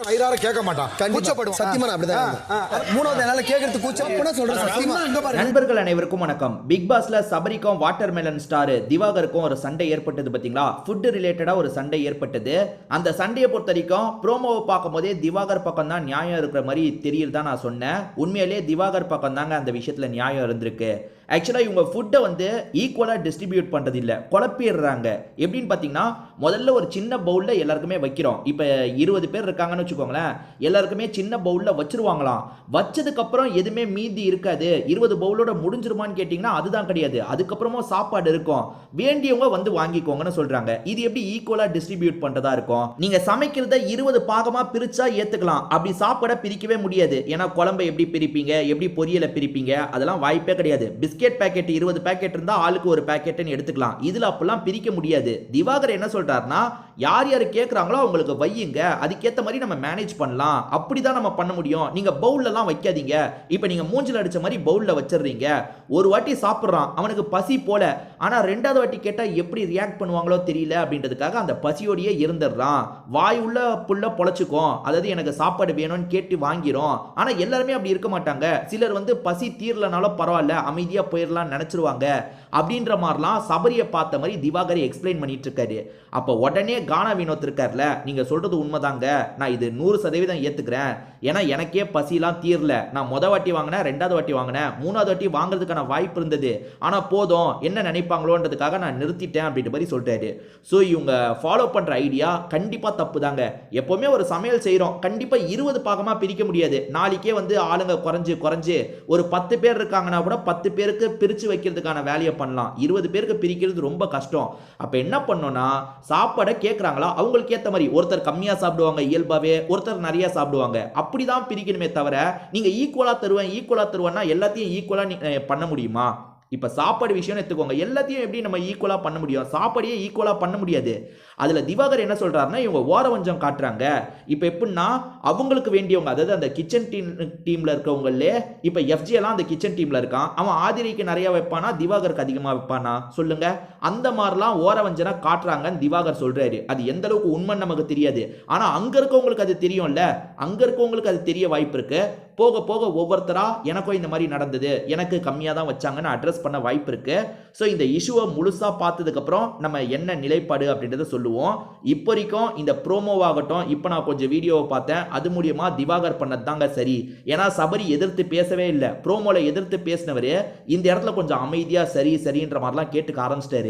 வயிறார கேட்க மாட்டான், கூச்சப்படுவான். சத்தியமா நான் அப்படிதான். மூணாவது என்னால கேட்கறதுக்கு கூச்சம் அப்பனா சொல்றேன் சத்தியமா. நண்பர்கள் அனைவருக்கும் வணக்கம். பிக் பாஸ்ல சபரிக்கும் வாட்டர் மெலன் ஸ்டார் திவாகருக்கும் ஒரு சண்டை ஏற்பட்டது பாத்தீங்களா? ஃபுட் ரிலேட்டடா ஒரு சண்டை ஏற்பட்டது. அந்த சண்டையை பொறுத்த வரைக்கும் ப்ரோமோவை பார்க்கும் போதே திவாகர் பக்கம் தான் நியாயம் இருக்கிற மாதிரி தெரியுது தான் நான் சொன்னேன். உண்மையிலேயே திவாகர் பக்கம் தாங்க அந்த விஷயத்துல நியாயம் இருந்திருக்கு. ஆக்சுவலாக இவங்க ஃபுட்டை வந்து ஈக்குவலாக டிஸ்ட்ரிபியூட் பண்ணுறது இல்லை, குழப்பிடுறாங்க. எப்படின்னு பார்த்தீங்கன்னா, முதல்ல ஒரு சின்ன பவுலில் எல்லாருக்குமே வைக்கிறோம். இப்போ 20 பேர் இருக்காங்கன்னு வச்சுக்கோங்களேன், எல்லாருக்குமே சின்ன பவுலில் வச்சிருவாங்களாம். வச்சதுக்கப்புறம் எதுவுமே மீதி இருக்காது. 20 பவுலோட முடிஞ்சிருமான்னு கேட்டிங்கன்னா அதுதான் கிடையாது. அதுக்கப்புறமா சாப்பாடு இருக்கும், வேண்டியவங்க வந்து வாங்கிக்கோங்கன்னு சொல்கிறாங்க. இது எப்படி ஈக்குவலாக டிஸ்ட்ரிபியூட் பண்ணுறதா இருக்கும்? நீங்கள் சமைக்கிறத 20 பாகமாக பிரித்தா ஏற்றுக்கலாம், அப்படி சாப்பாடை பிரிக்கவே முடியாது. ஏன்னா குழம்பை எப்படி பிரிப்பீங்க, எப்படி பொரியலை பிரிப்பீங்க, அதெல்லாம் வாய்ப்பே கிடையாது. பிஸ்கெட் பேக்கெட் 20 பேக்கெட் இருந்தா ஆளுக்கு ஒரு பேக்கெட்னு எடுத்துக்கலாம். இதுல அப்பெல்லாம் பிரிக்க முடியாது. திவாகர் என்ன சொல்றாருன்னா, யார் யார் கேட்குறாங்களோ அவங்களுக்கு வையுங்க, அதுக்கேற்ற மாதிரி நம்ம மேனேஜ் பண்ணலாம், அப்படிதான் நம்ம பண்ண முடியும். நீங்க பவுல்லாம் வைக்காதீங்க. இப்போ நீங்க மூஞ்சில் அடிச்ச மாதிரி பவுல்ல வச்சிடுறீங்க. ஒரு வாட்டி சாப்பிட்றான், அவனுக்கு பசி போல, ஆனா ரெண்டாவது வாட்டி கேட்டா எப்படி ரியாக்ட் பண்ணுவாங்களோ தெரியல அப்படின்றதுக்காக அந்த பசியோடையே இருந்துடுறான். வாய் உள்ள புள்ள பொழைச்சுக்கும், அதாவது எனக்கு சாப்பாடு வேணும்னு கேட்டு வாங்கிரும். ஆனா எல்லாருமே அப்படி இருக்க மாட்டாங்க. சிலர் வந்து பசி தீரலனாலும் பரவாயில்ல, அமைதியா போயிடலாம் நினைச்சிருவாங்க. அப்படின்ற மாதிரிலாம் சபரியை பார்த்த மாதிரி திவாகரை எக்ஸ்பிளைன் பண்ணிட்டு இருக்காரு. அப்போ உடனே கானா வினோத் இருக்கார்ல, நீங்க சொல்றது உண்மைதாங்க, நான் இது 100% ஏத்துக்கிறேன். ஏன்னா எனக்கே பசிலாம் தீரல. நான் முத வாட்டி வாங்கினேன், ரெண்டாவது வாட்டி வாங்கினேன், மூணாவது வாட்டி வாங்குறதுக்கான வாய்ப்பு இருந்தது. ஆனா போதும், என்ன நினைப்பாங்களோன்றதுக்காக நான் நிறுத்திட்டேன் அப்படின்ற மாதிரி சொல்றாரு. ஸோ இவங்க ஃபாலோ பண்ற ஐடியா கண்டிப்பா தப்பு தாங்க. எப்பவுமே ஒரு சமையல் செய்யறோம், கண்டிப்பா 20 பாகமா பிரிக்க முடியாது. நாளைக்கே வந்து ஆளுங்க குறைஞ்சு ஒரு 10 பேர் இருக்காங்கன்னா கூட 10 பேருக்கு பிரிச்சு வைக்கிறதுக்கான வேலையை பண்ணலாம். 20 பேருக்கு பிரிக்கிறது ரொம்ப கஷ்டம். அப்ப என்ன பண்ணோம்னா, சாப்பாடை கேட்கறாங்களா அவங்களுக்கு ஏற்ற மாதிரி ஒருத்தர் கம்மியா சாப்பிடுவாங்க இயல்பாவே, ஒருத்தர் நிறைய சாப்பிடுவாங்க. அப்படிதான் பிரிக்கணுமே தவிர நீங்க ஈக்குவலா தருவேன்னா எல்லாத்தையும் ஈக்குவலா பண்ண முடியுமா? இப்ப சாப்பாடு விஷயம் எடுத்துக்கோங்க, எல்லாத்தையும் எப்படி நம்ம ஈக்குவலா பண்ண முடியும்? சாப்பாடையே ஈக்குவலா பண்ண முடியாது. அதுல திவாகர் என்ன சொல்றாருன்னா, இவங்க ஓரவஞ்சம் காட்டுறாங்க. இப்ப எப்படின்னா, அவங்களுக்கு வேண்டியவங்க, அதாவது அந்த கிச்சன் டீம்ல இருக்கவங்களே, இப்ப எஃப்ஜி எல்லாம் அந்த கிச்சன் டீம்ல இருக்கான், அவன் ஆதிரிக்கு நிறைய வைப்பானா, திவாகருக்கு அதிகமா வைப்பானா சொல்லுங்க? அந்த மாதிரிலாம் ஓரவஞ்சனா காட்டுறாங்கன்னு திவாகர் சொல்றாரு. அது எந்த அளவுக்கு உண்மை நமக்கு தெரியாது. ஆனா அங்க இருக்கவங்களுக்கு அது தெரியும்ல, அங்க இருக்கவங்களுக்கு அது தெரிய வாய்ப்பு இருக்கு. போக போக ஒவ்வொருத்தரா எனக்கும் இந்த மாதிரி நடந்தது, எனக்கு கம்மியாக தான் வச்சாங்கன்னு அட்ரஸ் பண்ண வாய்ப்பு இருக்கு. ஸோ இந்த இஷ்யூவை முழுசா பார்த்ததுக்கு அப்புறம் நம்ம என்ன நிலைப்பாடு அப்படின்றத சொல்லுவோம். இப்போ வரைக்கும் இந்த ப்ரோமோவாகட்டும், இப்போ நான் கொஞ்சம் வீடியோவை பார்த்தேன், அது மூலியமா திவாகர் பண்ணது தாங்க சரி. ஏன்னா சபரி எதிர்த்து பேசவே இல்லை. ப்ரோமோல எதிர்த்து பேசினவர் இந்த இடத்துல கொஞ்சம் அமைதியா சரின்ற மாதிரிலாம் கேட்டுக்க ஆரம்பிச்சிட்டாரு.